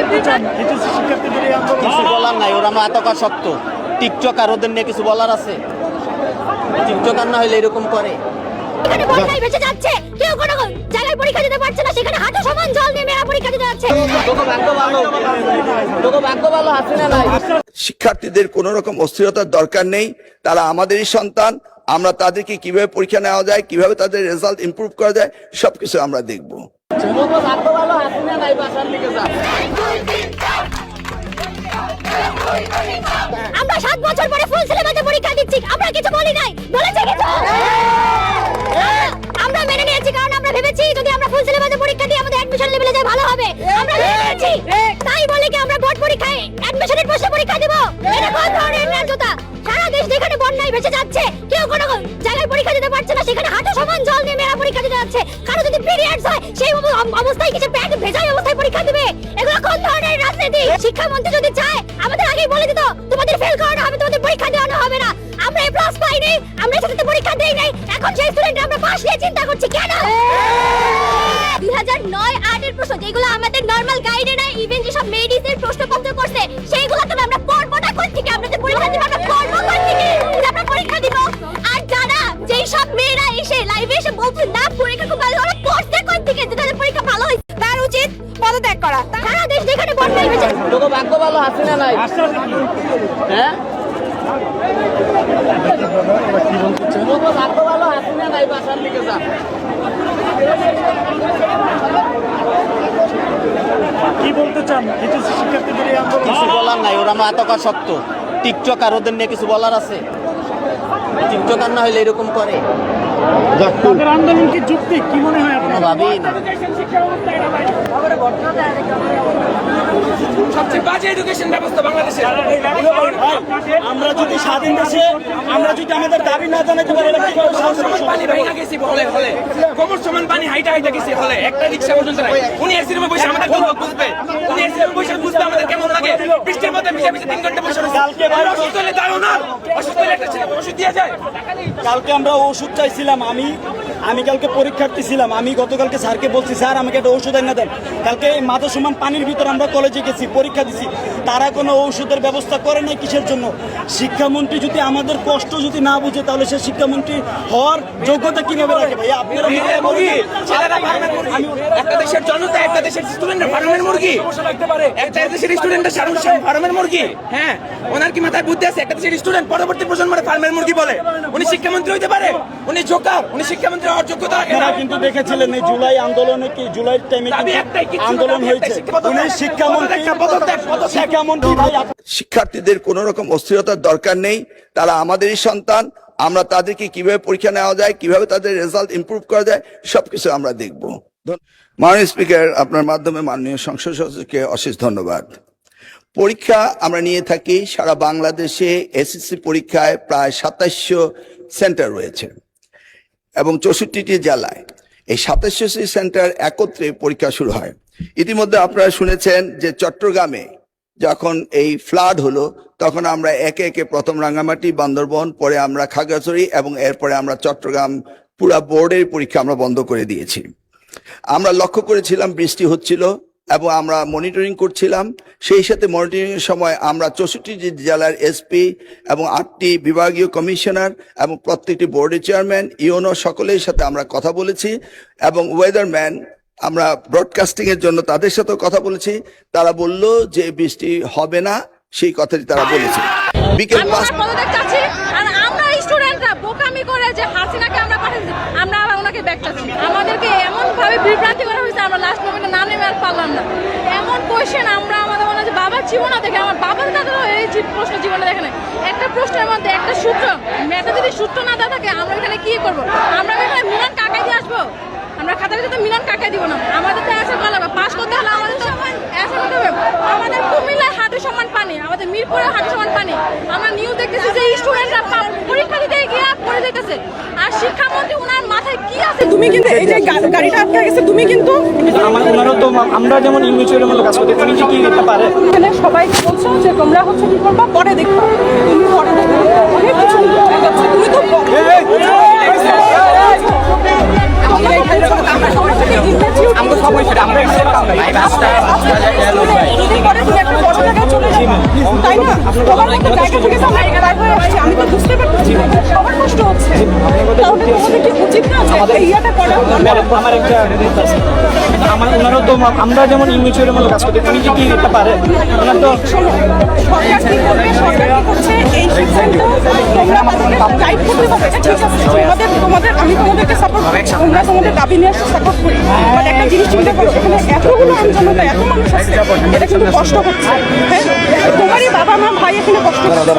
বলতে চান এইচএসসি শিক্ষার্থীদের এই আন্দোলন? কিছু বলার নাই, ওরা মাতকা শক্ত। টিকটক আর ওদের নিয়ে কিছু বলার আছে? টিকটক আর না হলে এরকম করে। এখানে বন্যায় ভেসে যাচ্ছে, কেউ কোনো জায়গায় পরীক্ষা দিতে পারছে না, সেখানে হাঁটু সমান জল দিয়ে মেয়েরা পরীক্ষা দিতে যাচ্ছে। ভাগ্য ভালো হাসিনা নাই। শিক্ষার্থীদের কোনো রকম অস্থিরতার দরকার নেই, তারা আমাদেরই সন্তান। আমরা তাদেরকে কিভাবে পরীক্ষা নেওয়া যায়, কিভাবে তাদের রেজাল্ট ইমপ্রুভ করা যায়, সবকিছু আমরা দেখব। আমরা 7 বছর পরে ফুল সিলেবাসে পরীক্ষা দিচ্ছি, আমরা কিছু বলি নাই, বলেছে কিছু? আমরা মেনে নিয়েছি, কারণ আমরা ভেবেছি যদি আমরা ফুল সিলেবাসে পরীক্ষা দিই আমাদের অ্যাডমিশন লেভেলে যায় ভালো হবে। আমরা মেনে নিয়েছি, তাই বলে কি আমরা বোর্ড পরীক্ষায় অ্যাডমিশনের প্রশ্ন পরীক্ষা দেব? এটা কোন ধরনের ন্যায্যতা? সারা দেশ যেখানে বন্যায় ভেসে যাচ্ছে, কেউ কোনো জায়গায় পরীক্ষা দিতে পারছে না, সেখানে হাঁটু সমান জল দিয়ে মেয়েরা পরীক্ষা দিতে যাচ্ছে। কারো যদি পিরিয়ডস হয় সেই অবস্থায় কিছু প্যান্ট ভেজাই অবস্থায় পরীক্ষা দিবে? এগুলো কোন ধরনের রাজনীতি? শিক্ষামন্ত্রী যদি চায় আমাদের আগেই বলে দিত তোমাদের ফেল করানো হবে, তোমাদের পরীক্ষা দেওয়ানো হবে না। আমরা এ প্লাস পাইনি, আমরা সাথে পরীক্ষা দেই নাই, এখন সেই স্টুডেন্ট আমরা পাস নিয়ে চিন্তা করছি কেন? 2009-8 এর প্রশ্ন যেগুলো আমাদের নরমাল গাইডে নাই, ইভেন যেসব মেডিসের প্রশ্নপত্র করছে সেইগুলো তো আমরা পড়বো না কোথা থেকে? আমরা যে পরীক্ষা দিব আমরা পড়বো কোথা থেকে? আমরা পরীক্ষা দিব। আর যারা যেই সব মেয়েরা এসে লাইভে এসে বলছে না পরীক্ষা খুব ভালো, ওরা পড়ছে কোথা থেকে? যাদের পরীক্ষা ভালো হয়েছে তার উচিত পদত্যাগ করা। সারা দেশ যেখানে বন্যায় ভেসে তোকে ভাগ্য ভালো হাসিনা নাই। হ্যাঁ ভাগ্য ভালো হাসিনা নাই, বাসার দিকে যা। কি বলতে চান এইচএসসি শিক্ষার্থীদের এই আন্দোলন? কিছু বলার নাই, ওরা মাতকা শক্ত। টিকটক আর ওদের নিয়ে কিছু বলার আছে? টিকটক আর না হলে এরকম করে। তাদের আন্দোলন কি যুক্তি? কি মনে হয় আপনার? ভাবেই না। সবচেয়ে বাজে এডুকেশন ব্যবস্থা বাংলাদেশে। আমরা যদি স্বাধীন দেশে আমরা যদি আমাদের দাবি না জানাতে পারি, পানি ভাঙা গেছি হলে হলে কোমর সমান পানি হাইটা হাইটা গেছি হলে একটা রিক্সা পর্যন্ত নাই। উনি এসি রুমে বসে আমাদের দুর্ভোগ বুঝবে, উনি এসি রুমে বসে বুঝবে আমাদের কেমন লাগে। বৃষ্টির মধ্যে ভিজে ভিজে 3 ঘন্টা বসে রয়েছে। অসুস্থ হলে দাঁড়ো না, অসুস্থ হলে একটা ছেলে ওষুধ দিয়ে যায়। কালকে আমরা ওষুধ চাইছিলাম, আমি কালকে পরীক্ষার্থী ছিলাম, আমি গতকালকে স্যারকে বলছি স্যার আমাকে একটা ওষুধ এনে দেন। কালকে মাথা সমান পানির ভিতর আমরা কলেজে গেছি, পরীক্ষা দিছি, তারা কোনো ঔষধের ব্যবস্থা করে নাই। কিসের জন্য? শিক্ষামন্ত্রী যদি আমাদের কষ্ট যদি না বুঝে তাহলে সে শিক্ষামন্ত্রী হওয়ার যোগ্যতা কিভাবে রাখে? ভাই আপনারা একটা দেশের জনতা, একটা দেশের স্টুডেন্টরা ফার্মের মুরগি, একটা দেশের স্টুডেন্টরা ফার্মের মুরগি। হ্যাঁ, ওনার কি মাথায় বুদ্ধি আছে? একটা দেশের স্টুডেন্ট পরবর্তী প্রজন্মের ফার্মের মুরগি বলে উনি শিক্ষামন্ত্রী হইতে পারে? উনি জোকার, উনি শিক্ষামন্ত্রী হওয়ার যোগ্যতা রাখে না। কিন্তু দেখেছিলেন এই জুলাই আন্দোলনে, কি জুলাই টাইমে আন্দোলন হয়েছে, উনি শিক্ষামন্ত্রী। শিক্ষার্থীদের কোনো রকম অস্থিরতার দরকার নেই, তারা আমাদেরই সন্তান। আমরা তাদেরকে কিভাবে পরীক্ষা নেওয়া যায়, কিভাবে তাদের রেজাল্ট ইমপ্রুভ করা যায়, সবকিছু আমরা দেখব। মাননীয় স্পিকার, আপনার মাধ্যমে মাননীয় সংসদ সদস্যকে অশেষ ধন্যবাদ। পরীক্ষা আমরা নিয়ে থাকি সারা বাংলাদেশে। এসএসসি পরীক্ষায় প্রায় 2700 সেন্টার রয়েছে এবং 64টি জেলায় এই 2700 সেন্টার একত্রে পরীক্ষা শুরু হয়। ইতিমধ্যে আপনারা শুনেছেন যে চট্টগ্রামে যখন এই ফ্লাড হলো তখন আমরা একে একে প্রথম রাঙ্গামাটি, বান্দরবন, পরে আমরা খাগড়াছড়ি এবং এরপরে আমরা চট্টগ্রাম পুরা বোর্ডের পরীক্ষা আমরা বন্ধ করে দিয়েছি। আমরা লক্ষ্য করেছিলাম বৃষ্টি হচ্ছিল এবং আমরা মনিটরিং করছিলাম। সেই সাথে মনিটরিং এর সময় আমরা 64টি জেলার এসপি এবং 8টি বিভাগীয় কমিশনার এবং প্রত্যেকটি বোর্ডের চেয়ারম্যান, ইউনো সকলের সাথে আমরা কথা বলেছি এবং ওয়েদারম্যান আমরা ব্রডকাস্টিং এর জন্য তাদের সাথে কথা বলেছি। তারা বলল যে বৃষ্টি হবে না, সেই কথাটি তারা বলেছে। বিকেল 5 বোকামি করে যে হাসিনাকে আমরা পাঠাচ্ছি, আমরা ওনাকে ব্যাকটাচ্ছি। আমাদেরকে এমন ভাবে বিভ্রান্তি করা হয়েছে, আমরা লাস্ট মোমেন্টে না নেমে আর পারলাম না। এমন কোয়েশ্চেন আমরা আমাদের মনে হচ্ছে বাবার জীবন দেখে, আমার বাবার দাদারও এই প্রশ্ন জীবনে দেখে না। একটা প্রশ্নের মধ্যে একটা সূত্র, মেয়েটা যদি সূত্র না দেওয়া থাকে আমরা এখানে কি করবো? আমরা এখানে মিলন কাকাই দিয়ে আসবো? আমরা খাতার ভিতরে মিলন কাকাই দিব না। আমাদের তো অ্যান্সার করা লাগবে, পাস করতে হলে আমাদের তো অ্যান্সার করতে হবে। আমাদের কুমিল্লায় হাঁটু সমান পানি, আমাদের মিরপুরে হাঁটু সমান পানি। আমরা নিউজ দেখতেছি যে স্টুডেন্টরা পরীক্ষা দিতে গিয়ে পড়ে যাইতেছে। আর শিক্ষামন্ত্রী ওনার মাথায় কি আছে? তুমি কিন্তু এই যে গাড়িটা আটকে গেছে, তুমি কিন্তু আমরা যেমন ইনভিচুয়ালের মতো কাজ করতে, তুমি কি করতে পারে? এখানে সবাইকে বলছো যে তোমরা হচ্ছে কি করবা, পরে দেখবা। তুমি পরে দেখবে, অনেক কিছু তুমি তো আমরা সবাই তাই না? তোমার মতো জায়গা থেকে তো আমরা বার হয়ে আসছি, আমি তো বুঝতে পারছি সবার কষ্ট হচ্ছে। তাহলে তোমাদের কি উচিত না যে এই ইয়াটা করা? আমার একটা আমার ওনারও তো আমরা যেমন ইউনিচুয়ারের মতো কাজ করতে উনি কি করতে পারে ওনার তো শোনো, সরকার কি করবে, সরকার কি করছে এই সিদ্ধান্ত তোমরা তাদেরকে গাইড করতে পারবে, ঠিক আছে? তোমাদের আমি তোমাদেরকে সাপোর্ট করি, তোমরা তোমাদের দাবি নিয়ে সাপোর্ট করি, বাট একটা জিনিস চিন্তা করো, এখানে এতগুলো আমজনতা, এত মানুষ আছে, এটা কিন্তু কষ্ট হচ্ছে। হ্যাঁ, তোমারই বাবা মা ভাই এখানে কষ্ট হচ্ছে।